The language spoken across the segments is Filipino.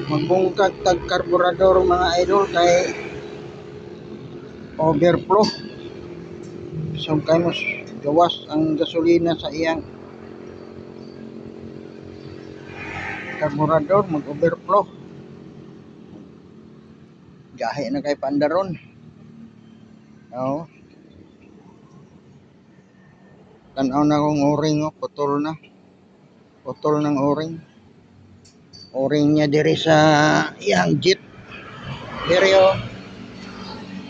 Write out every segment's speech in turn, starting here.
Magbungkag tag karburador mga idol kay overflow. So kay mas gawas ang gasolina sa iyang karburador, mag-overflow. Gahe na kay pandaron. Oo. Tanaw na kong o-ring, oh, putol na. Putol ng o-ring. O-ring niya diri sa iyang jeep. Diri oh.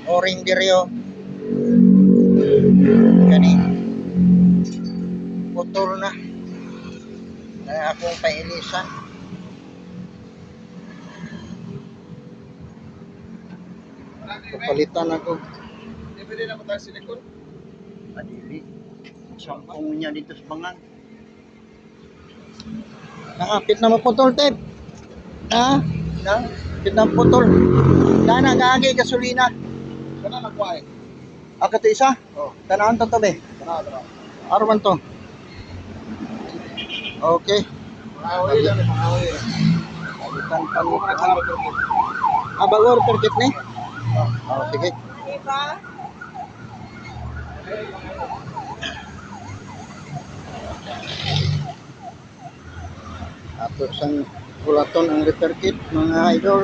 O-ring diri oh. Kani. Putol na. Kaya akong pailisan. Papalitan ako. Dili na mo tayo silikon. Adili. Sampung niya dito sa bangang. Nakapit na maputol, Tep. Ha? Nakapit na maputol. Dana, gagi, gasolina. Kana nagwae. Ako ito isa? Oh, Tanaan to be. tara. Arman to. Okay. Maawi lang, maawi. Palitan pa Ako mo. man nagsabi ko. Bagor perkit ni? Oh, sige. Diba? Ato sang bulaton ang repair kit, mga idol.